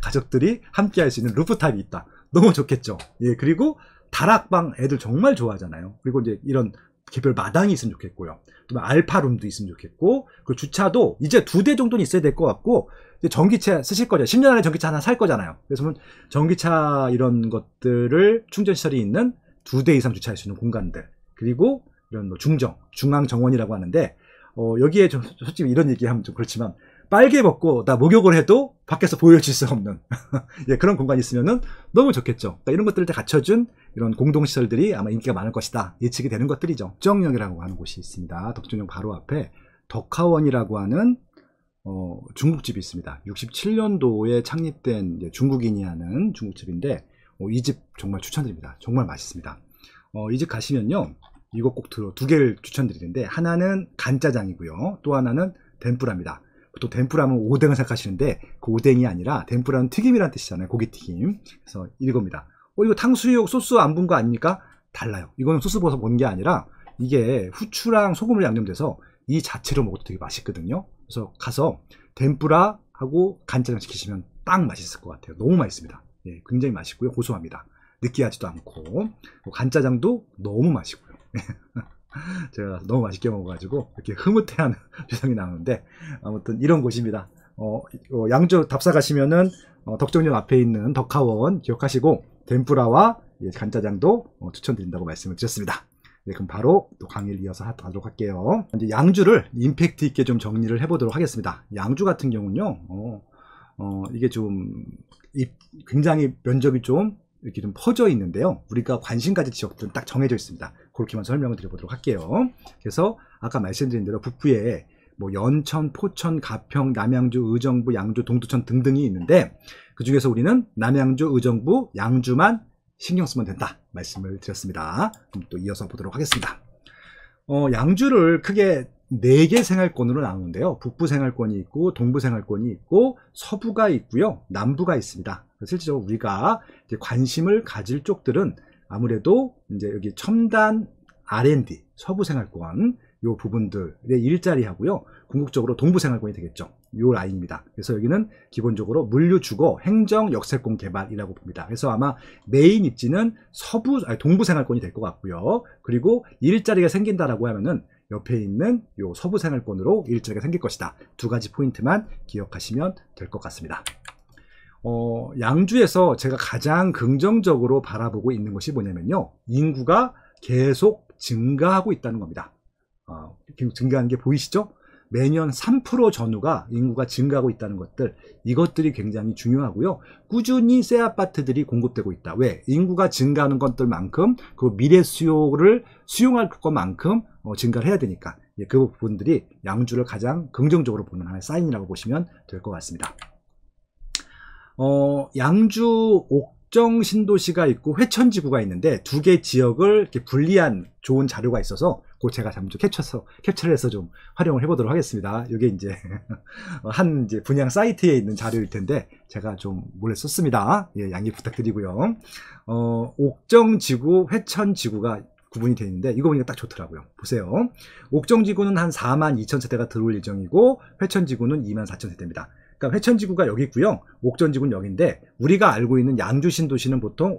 가족들이 함께 할 수 있는 루프탑이 있다. 너무 좋겠죠. 예, 그리고 다락방 애들 정말 좋아하잖아요. 그리고 이제 이런 개별 마당이 있으면 좋겠고요. 또 알파룸도 있으면 좋겠고, 그 주차도 이제 2대 정도는 있어야 될 것 같고, 이제 전기차 쓰실 거죠. 10년 안에 전기차 하나 살 거잖아요. 그래서 전기차 이런 것들을 충전시설이 있는 2대 이상 주차할 수 있는 공간들, 그리고 이런 뭐 중앙 정원이라고 하는데, 여기에 좀 솔직히 이런 얘기하면 좀 그렇지만, 빨개 벗고 나 목욕을 해도 밖에서 보여줄 수 없는 예, 그런 공간이 있으면 너무 좋겠죠. 그러니까 이런 것들을 다 갖춰준 이런 공동시설들이 아마 인기가 많을 것이다 예측이 되는 것들이죠. 덕정역이라고 하는 곳이 있습니다. 덕정역 바로 앞에 덕하원이라고 하는 중국집이 있습니다. 67년도에 창립된 중국인이 하는 중국집인데, 이 집 정말 추천드립니다. 정말 맛있습니다. 이 집 가시면요, 이거 꼭 2개를 추천드리는데, 하나는 간짜장이고요, 또 하나는 덴뿌라입니다. 또 덴뿌라면 오뎅을 생각하시는데 그 오뎅이 아니라 덴뿌라는 튀김이라는 뜻이잖아요. 고기튀김. 그래서 이겁니다. 이거 탕수육 소스 안 본 거 아닙니까? 달라요. 이거는 소스 버섯 본 게 아니라 이게 후추랑 소금으로 양념돼서 이 자체로 먹어도 되게 맛있거든요. 그래서 가서 덴뿌라하고 간짜장 시키시면 딱 맛있을 것 같아요. 너무 맛있습니다. 예, 굉장히 맛있고요. 고소합니다. 느끼하지도 않고, 간짜장도 너무 맛있고요. 제가 너무 맛있게 먹어가지고 이렇게 흐뭇해하는 표정이 나오는데, 아무튼 이런 곳입니다. 양주 답사 가시면은 덕정역 앞에 있는 덕하원 기억하시고, 덴뿌라와 간짜장도 추천드린다고 말씀을 드렸습니다. 네, 그럼 바로 또 강의를 이어서 하도록 할게요. 이제 양주를 임팩트 있게 좀 정리를 해보도록 하겠습니다. 양주 같은 경우는요, 이게 좀 굉장히 면적이 좀 이렇게 좀 퍼져 있는데요, 우리가 관심 가질 지역들은 딱 정해져 있습니다. 그렇게만 설명을 드려보도록 할게요. 그래서 아까 말씀드린 대로 북부에 뭐 연천, 포천, 가평, 남양주, 의정부, 양주, 동두천 등등이 있는데, 그 중에서 우리는 남양주, 의정부, 양주만 신경 쓰면 된다 말씀을 드렸습니다. 그럼 또 이어서 보도록 하겠습니다. 양주를 크게 4개 생활권으로 나누는데요, 북부 생활권이 있고, 동부 생활권이 있고, 서부가 있고요, 남부가 있습니다. 실제로 우리가 이제 관심을 가질 쪽들은 아무래도 이제 여기 첨단 R&D 서부 생활권 요 부분들의 일자리 하고요, 궁극적으로 동부 생활권이 되겠죠. 요 라인입니다. 그래서 여기는 기본적으로 물류, 주거, 행정, 역세권 개발이라고 봅니다. 그래서 아마 메인 입지는 동부 생활권이 될 것 같고요. 그리고 일자리가 생긴다라고 하면은 옆에 있는 요 서부 생활권으로 일자리가 생길 것이다. 2가지 포인트만 기억하시면 될 것 같습니다. 양주에서 제가 가장 긍정적으로 바라보고 있는 것이 뭐냐면요, 인구가 계속 증가하고 있다는 겁니다. 계속 증가하는 게 보이시죠? 매년 3% 전후가 인구가 증가하고 있다는 것들, 이것들이 굉장히 중요하고요. 꾸준히 새 아파트들이 공급되고 있다. 왜? 인구가 증가하는 것들만큼 그 미래 수요를 수용할 것만큼 증가를 해야 되니까, 그 부분들이 양주를 가장 긍정적으로 보는 하나의 사인이라고 보시면 될 것 같습니다. 양주 옥정 신도시가 있고 회천지구가 있는데, 2개 지역을 이렇게 분리한 좋은 자료가 있어서 그거 제가 잠시 캡처를 해서 좀 활용을 해보도록 하겠습니다. 이게 이제 한 이제 분양 사이트에 있는 자료일 텐데 제가 좀 몰래 썼습니다. 예, 양해 부탁드리고요. 옥정지구, 회천지구가 구분이 되어 있는데, 이거 보니까 딱 좋더라고요. 보세요. 옥정지구는 한 42,000세대가 들어올 예정이고, 회천지구는 24,000세대입니다. 그러니까 회천지구가 여기 있고요, 옥정지구는 여기인데, 우리가 알고 있는 양주 신도시는 보통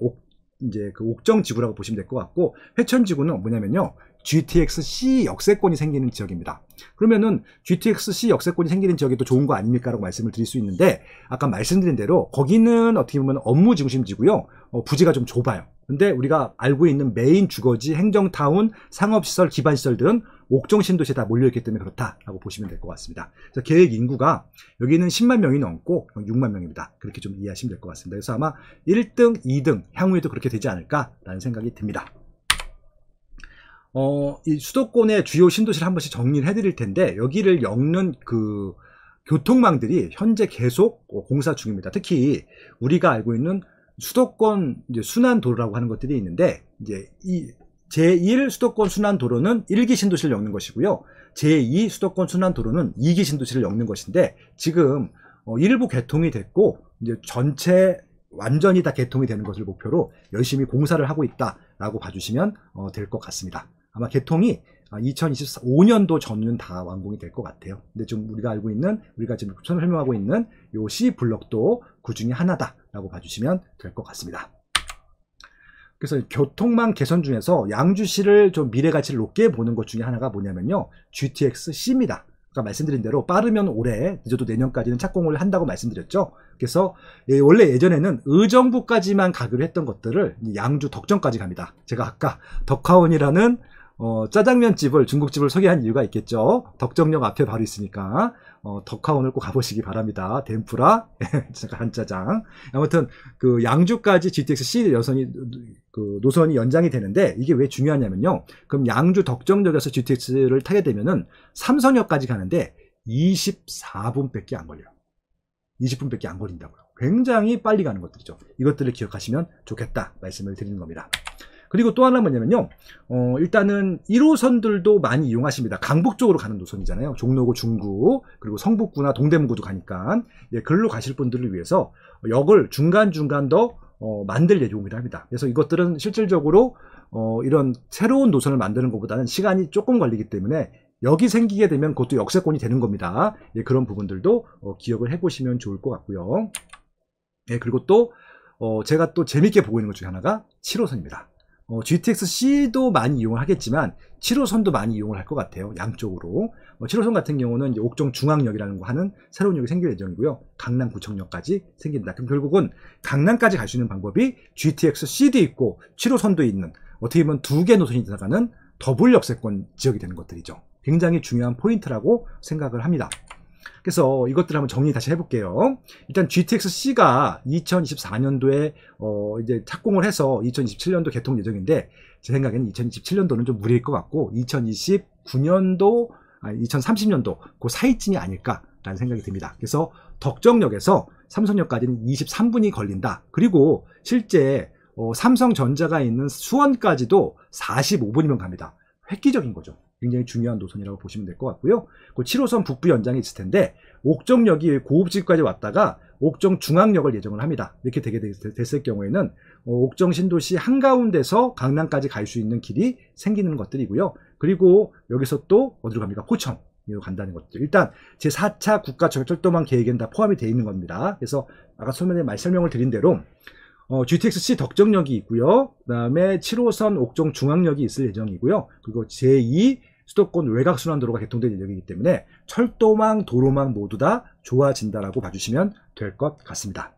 이제 그 옥정지구라고 보시면 될 것 같고, 회천지구는 뭐냐면요, GTX-C 역세권이 생기는 지역입니다. 그러면은 GTX-C 역세권이 생기는 지역이 또 좋은 거 아닙니까? 라고 말씀을 드릴 수 있는데, 아까 말씀드린 대로 거기는 어떻게 보면 업무 중심지고요, 부지가 좀 좁아요. 근데 우리가 알고 있는 메인 주거지, 행정타운, 상업시설, 기반시설들은 옥정 신도시에 다 몰려있기 때문에 그렇다라고 보시면 될 것 같습니다. 그래서 계획 인구가 여기는 10만 명이 넘고 6만 명입니다. 그렇게 좀 이해하시면 될 것 같습니다. 그래서 아마 1등, 2등 향후에도 그렇게 되지 않을까라는 생각이 듭니다. 이 수도권의 주요 신도시를 한 번씩 정리를 해드릴 텐데, 여기를 엮는 그 교통망들이 현재 계속 공사 중입니다. 특히 우리가 알고 있는 수도권 이제 순환도로라고 하는 것들이 있는데, 이제 이 제1 수도권 순환도로는 1기 신도시를 엮는 것이고요. 제2 수도권 순환도로는 2기 신도시를 엮는 것인데 지금 일부 개통이 됐고 이제 전체 완전히 다 개통이 되는 것을 목표로 열심히 공사를 하고 있다라고 봐주시면 될 것 같습니다. 아마 개통이 2025년도 전후는 다 완공이 될 것 같아요. 근데 좀 우리가 지금 설명하고 있는 요 C 블럭도 그 중에 하나다라고 봐주시면 될 것 같습니다. 그래서 교통망 개선 중에서 양주시를 좀 미래 가치를 높게 보는 것 중에 하나가 뭐냐면요, GTX-C입니다. 아까 말씀드린 대로 빠르면 올해, 늦어도 내년까지는 착공을 한다고 말씀드렸죠. 그래서 원래 예전에는 의정부까지만 가기로 했던 것들을 양주 덕정까지 갑니다. 제가 아까 덕화원이라는 짜장면집을, 중국집을 소개한 이유가 있겠죠. 덕정역 앞에 바로 있으니까 덕화원을 꼭 가보시기 바랍니다. 덴푸라, 간짜장. 아무튼 그 양주까지 GTX-C 노선이 연장이 되는데 이게 왜 중요하냐면요. 그럼 양주 덕정역에서 GTX를 타게 되면은 삼성역까지 가는데 24분밖에 안 걸려요. 20분밖에 안 걸린다고요. 굉장히 빨리 가는 것들이죠. 이것들을 기억하시면 좋겠다 말씀을 드리는 겁니다. 그리고 또 하나는 뭐냐면요, 일단은 1호선들도 많이 이용하십니다. 강북 쪽으로 가는 노선이잖아요. 종로구, 중구, 그리고 성북구나 동대문구도 가니까, 글로 가실 분들을 위해서 역을 중간중간 더 만들 예정이라 합니다. 그래서 이것들은 실질적으로 이런 새로운 노선을 만드는 것보다는 시간이 조금 걸리기 때문에 역이 생기게 되면 그것도 역세권이 되는 겁니다. 그런 부분들도 기억을 해보시면 좋을 것 같고요. 그리고 또 제가 또 재밌게 보고 있는 것 중에 하나가 7호선입니다. GTX-C도 많이 이용을 하겠지만 7호선도 많이 이용을 할 것 같아요. 양쪽으로. 7호선 같은 경우는 이제 옥정 중앙역이라는 거 하는 새로운 역이 생길 예정이고요. 강남구청역까지 생긴다. 그럼 결국은 강남까지 갈 수 있는 방법이 GTX-C도 있고 7호선도 있는, 어떻게 보면 두 개 노선이 들어가는 더블 역세권 지역이 되는 것들이죠. 굉장히 중요한 포인트라고 생각을 합니다. 그래서 이것들을 한번 정리 다시 해볼게요. 일단 GTX-C가 2024년도에 이제 착공을 해서 2027년도 개통 예정인데, 제 생각에는 2027년도는 좀 무리일 것 같고 2029년도, 2030년도 그 사이쯤이 아닐까라는 생각이 듭니다. 그래서 덕정역에서 삼성역까지는 23분이 걸린다. 그리고 실제 삼성전자가 있는 수원까지도 45분이면 갑니다. 획기적인 거죠. 굉장히 중요한 노선이라고 보시면 될 것 같고요. 그 7호선 북부 연장이 있을 텐데 옥정역이 고읍지구까지 왔다가 옥정 중앙역을 예정을 합니다. 이렇게 되게 됐을 경우에는 옥정 신도시 한가운데서 강남까지 갈 수 있는 길이 생기는 것들이고요. 그리고 여기서 또 어디로 갑니까? 포천으로 간다는 것들. 일단 제4차 국가철도망 계획에는 다 포함이 되어 있는 겁니다. 그래서 아까 설명을 드린 대로 GTX-C 덕정역이 있고요. 그 다음에 7호선 옥정 중앙역이 있을 예정이고요. 그리고 제2 수도권 외곽순환도로가 개통될 예정이기 때문에 철도망, 도로망 모두 다 좋아진다라고 봐주시면 될 것 같습니다.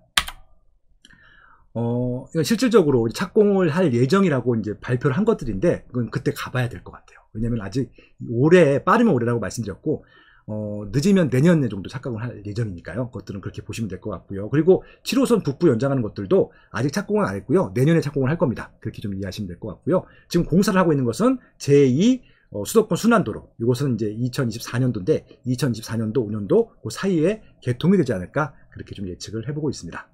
이건 실질적으로 착공을 할 예정이라고 이제 발표를 한 것들인데, 그건 그때 가봐야 될 것 같아요. 왜냐면 아직 올해, 빠르면 올해라고 말씀드렸고, 늦으면 내년 정도 착공을 할 예정이니까요. 그것들은 그렇게 보시면 될 것 같고요. 그리고 7호선 북부 연장하는 것들도 아직 착공은 안 했고요. 내년에 착공을 할 겁니다. 그렇게 좀 이해하시면 될 것 같고요. 지금 공사를 하고 있는 것은 제2 수도권 순환도로, 이것은 이제 2024년도인데 2024년도 5년도 그 사이에 개통이 되지 않을까, 그렇게 좀 예측을 해보고 있습니다.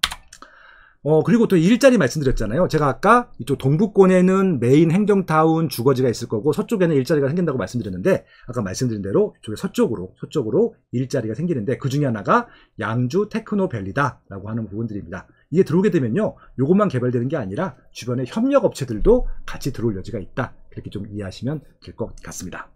그리고 또 일자리 말씀드렸잖아요. 제가 아까 이쪽 동북권에는 메인 행정타운 주거지가 있을 거고 서쪽에는 일자리가 생긴다고 말씀드렸는데, 아까 말씀드린 대로 이쪽에 서쪽으로 일자리가 생기는데 그 중에 하나가 양주 테크노밸리다라고 하는 부분들입니다. 이게 들어오게 되면요, 요것만 개발되는 게 아니라 주변에 협력업체들도 같이 들어올 여지가 있다. 그렇게 좀 이해하시면 될 것 같습니다.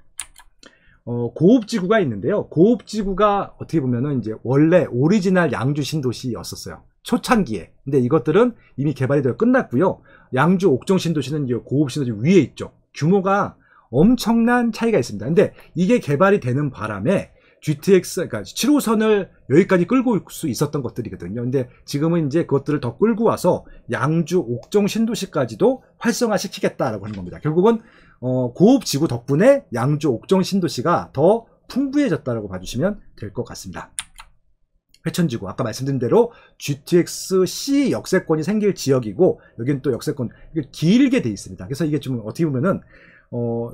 고읍지구가 있는데요. 고읍지구가 어떻게 보면은 이제 원래 오리지널 양주 신도시였었어요. 초창기에. 근데 이것들은 이미 개발이 되어 끝났고요. 양주 옥정 신도시는 이제 고읍 신도시 위에 있죠. 규모가 엄청난 차이가 있습니다. 근데 이게 개발이 되는 바람에 그러니까 7호선을 여기까지 끌고 올 수 있었던 것들이거든요. 근데 지금은 이제 그것들을 더 끌고 와서 양주 옥정 신도시까지도 활성화시키겠다라고 하는 겁니다. 결국은 고읍지구 덕분에 양주 옥정 신도시가 더 풍부해졌다라고 봐주시면 될 것 같습니다. 회천지구, 아까 말씀드린 대로 GTX-C 역세권이 생길 지역이고, 여기는 또 역세권 길게 돼 있습니다. 그래서 이게 좀 어떻게 보면은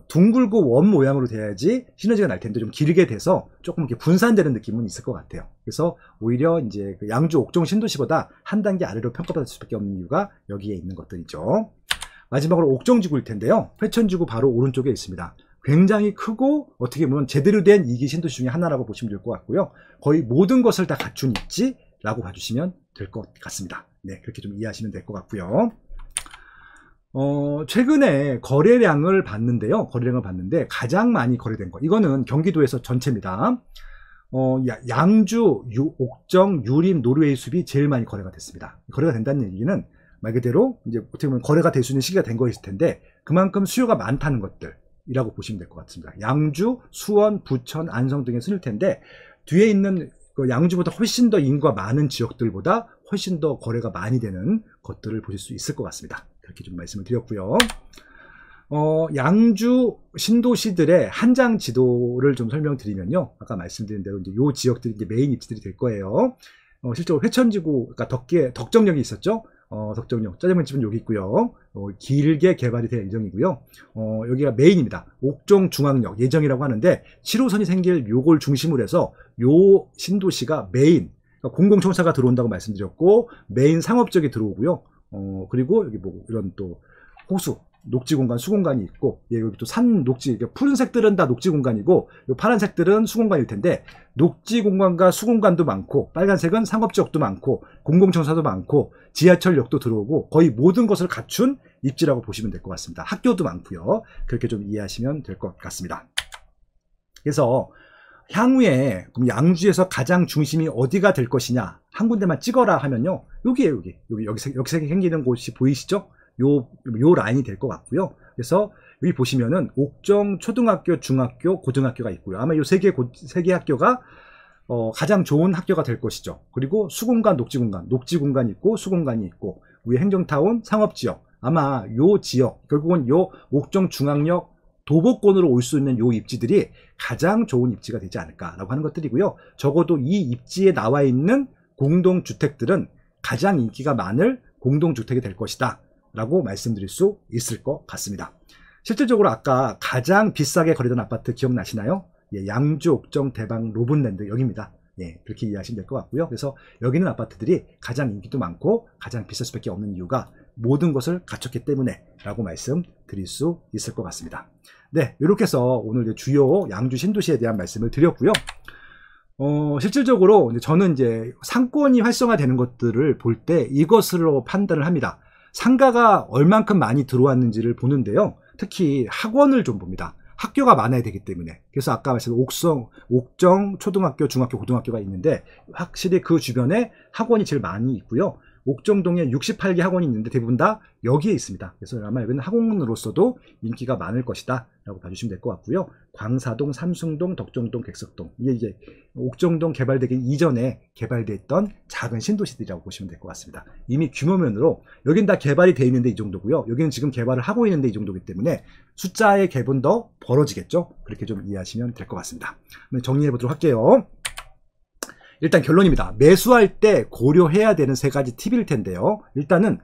둥글고 원 모양으로 돼야지 시너지가 날 텐데 좀 길게 돼서 조금 이렇게 분산되는 느낌은 있을 것 같아요. 그래서 오히려 이제 그 양주 옥정 신도시보다 한 단계 아래로 평가받을 수밖에 없는 이유가 여기에 있는 것들이죠. 마지막으로 옥정지구일 텐데요. 회천지구 바로 오른쪽에 있습니다. 굉장히 크고 어떻게 보면 제대로 된 2기 신도시 중에 하나라고 보시면 될 것 같고요. 거의 모든 것을 다 갖춘 입지라고 봐주시면 될 것 같습니다. 네, 그렇게 좀 이해하시면 될 것 같고요. 최근에 거래량을 봤는데요. 거래량을 봤는데 가장 많이 거래된 거. 이거는 경기도에서 전체입니다. 양주, 옥정, 유림, 노르웨이 숲이 제일 많이 거래가 됐습니다. 거래가 된다는 얘기는 말 그대로 이제 어떻게 보면 거래가 될 수 있는 시기가 된 것일 텐데 그만큼 수요가 많다는 것들이라고 보시면 될 것 같습니다. 양주, 수원, 부천, 안성 등에 쓸 텐데 뒤에 있는 그 양주보다 훨씬 더 인구가 많은 지역들보다 훨씬 더 거래가 많이 되는 것들을 보실 수 있을 것 같습니다. 그렇게 좀 말씀을 드렸고요. 양주 신도시들의 한장 지도를 좀 설명드리면요. 아까 말씀드린 대로 이제 요 지역들이 이제 메인 입지들이 될 거예요. 실제로 회천지구, 그러니까 덕정역이 있었죠. 덕정역, 짜장면집은 여기 있고요. 길게 개발이 될 예정이고요. 여기가 메인입니다. 옥정중앙역 예정이라고 하는데 7호선이 생길 요걸 중심으로 해서 요 신도시가 메인, 그러니까 공공청사가 들어온다고 말씀드렸고 메인 상업적이 들어오고요. 그리고 여기 뭐 이런 또 호수, 녹지 공간, 수공간이 있고, 예, 여기 또 산 녹지, 푸른색들은 다 녹지 공간이고, 요 파란색들은 수공간일 텐데, 녹지 공간과 수공간도 많고, 빨간색은 상업지역도 많고, 공공청사도 많고, 지하철역도 들어오고, 거의 모든 것을 갖춘 입지라고 보시면 될 것 같습니다. 학교도 많고요. 그렇게 좀 이해하시면 될 것 같습니다. 그래서, 향후에 그럼 양주에서 가장 중심이 어디가 될 것이냐, 한 군데만 찍어라 하면요, 여기에요, 여기 역색이 생기는 곳이 보이시죠? 요 라인이 될 것 같고요. 그래서 여기 보시면은 옥정 초등학교, 중학교, 고등학교가 있고요. 아마 요 세 개 학교가 가장 좋은 학교가 될 것이죠. 그리고 수공간, 녹지 공간이 있고 수공간이 있고 위에 행정타운, 상업지역. 아마 요 지역, 결국은 요 옥정 중앙역 도보권으로 올 수 있는 요 입지들이 가장 좋은 입지가 되지 않을까라고 하는 것들이고요. 적어도 이 입지에 나와 있는 공동주택들은 가장 인기가 많을 공동주택이 될 것이다 라고 말씀드릴 수 있을 것 같습니다. 실질적으로 아까 가장 비싸게 거래된 아파트 기억나시나요? 예, 양주, 옥정, 대방, 로봇랜드 여기입니다. 예, 그렇게 이해하시면 될 것 같고요. 그래서 여기 있는 아파트들이 가장 인기도 많고 가장 비쌀 수밖에 없는 이유가 모든 것을 갖췄기 때문에 라고 말씀드릴 수 있을 것 같습니다. 네, 이렇게 해서 오늘 주요 양주 신도시에 대한 말씀을 드렸고요. 실질적으로 저는 이제 상권이 활성화되는 것들을 볼 때 이것으로 판단을 합니다. 상가가 얼만큼 많이 들어왔는지를 보는데요. 특히 학원을 좀 봅니다. 학교가 많아야 되기 때문에. 그래서 아까 말씀드린 옥정, 초등학교, 중학교, 고등학교가 있는데 확실히 그 주변에 학원이 제일 많이 있고요. 옥정동에 68개 학원이 있는데 대부분 다 여기에 있습니다. 그래서 아마 여기는 학원으로서도 인기가 많을 것이다 라고 봐주시면 될 것 같고요. 광사동, 삼숭동, 덕정동, 객석동, 이게 이제 옥정동 개발되기 이전에 개발됐던 작은 신도시들이라고 보시면 될 것 같습니다. 이미 규모면으로 여긴 다 개발이 되어 있는데 이 정도고요. 여기는 지금 개발을 하고 있는데 이 정도이기 때문에 숫자의 갭은 더 벌어지겠죠. 그렇게 좀 이해하시면 될 것 같습니다. 정리해 보도록 할게요. 일단 결론입니다. 매수할 때 고려해야 되는 세 가지 팁일 텐데요. 일단은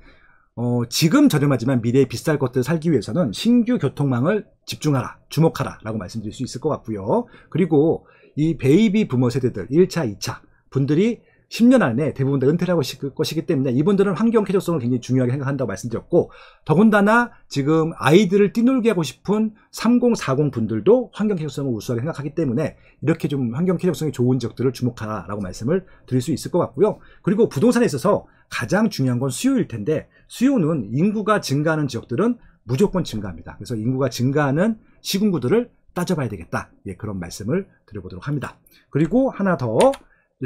지금 저렴하지만 미래에 비쌀 것들을 살기 위해서는 신규 교통망을 집중하라, 주목하라 라고 말씀드릴 수 있을 것 같고요. 그리고 이 베이비 부머 세대들 1차, 2차 분들이 10년 안에 대부분 다 은퇴를 하고 있을 것이기 때문에 이분들은 환경 쾌적성을 굉장히 중요하게 생각한다고 말씀드렸고, 더군다나 지금 아이들을 뛰놀게 하고 싶은 30, 40 분들도 환경 쾌적성을 우수하게 생각하기 때문에 이렇게 좀 환경 쾌적성이 좋은 지역들을 주목하라라고 말씀을 드릴 수 있을 것 같고요. 그리고 부동산에 있어서 가장 중요한 건 수요일 텐데, 수요는 인구가 증가하는 지역들은 무조건 증가합니다. 그래서 인구가 증가하는 시군구들을 따져봐야 되겠다. 예, 그런 말씀을 드려보도록 합니다. 그리고 하나 더,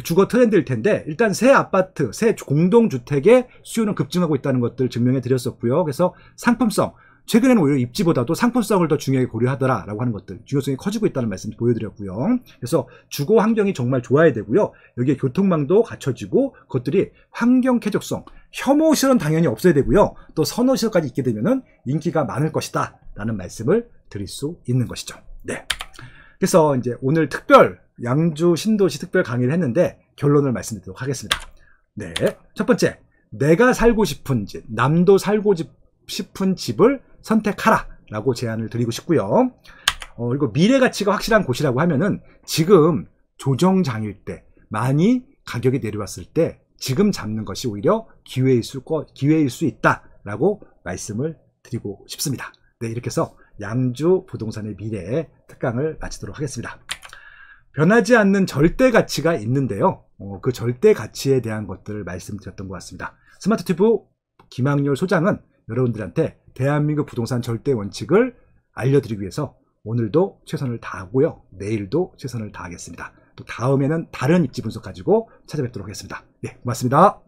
주거 트렌드일 텐데 일단 새 아파트, 새 공동주택의 수요는 급증하고 있다는 것들 증명해 드렸었고요. 그래서 상품성, 최근에는 오히려 입지보다도 상품성을 더 중요하게 고려하더라라고 하는 것들, 중요성이 커지고 있다는 말씀 보여드렸고요. 그래서 주거 환경이 정말 좋아야 되고요. 여기에 교통망도 갖춰지고 그것들이 환경 쾌적성, 혐오시설은 당연히 없어야 되고요. 또 선호시설까지 있게 되면은 인기가 많을 것이다 라는 말씀을 드릴 수 있는 것이죠. 네. 그래서 이제 오늘 특별 양주 신도시 특별 강의를 했는데 결론을 말씀드리도록 하겠습니다. 네, 첫 번째, 내가 살고 싶은 집, 남도 살고 싶은 집을 선택하라 라고 제안을 드리고 싶고요. 그리고 미래 가치가 확실한 곳이라고 하면은 지금 조정장일 때 많이 가격이 내려왔을 때 지금 잡는 것이 오히려 기회일 수 있다 라고 말씀을 드리고 싶습니다. 네, 이렇게 해서 양주 부동산의 미래 특강을 마치도록 하겠습니다. 변하지 않는 절대 가치가 있는데요. 그 절대 가치에 대한 것들을 말씀드렸던 것 같습니다. 스마트튜브 김학렬 소장은 여러분들한테 대한민국 부동산 절대 원칙을 알려드리기 위해서 오늘도 최선을 다하고요. 내일도 최선을 다하겠습니다. 또 다음에는 다른 입지 분석 가지고 찾아뵙도록 하겠습니다. 네, 고맙습니다.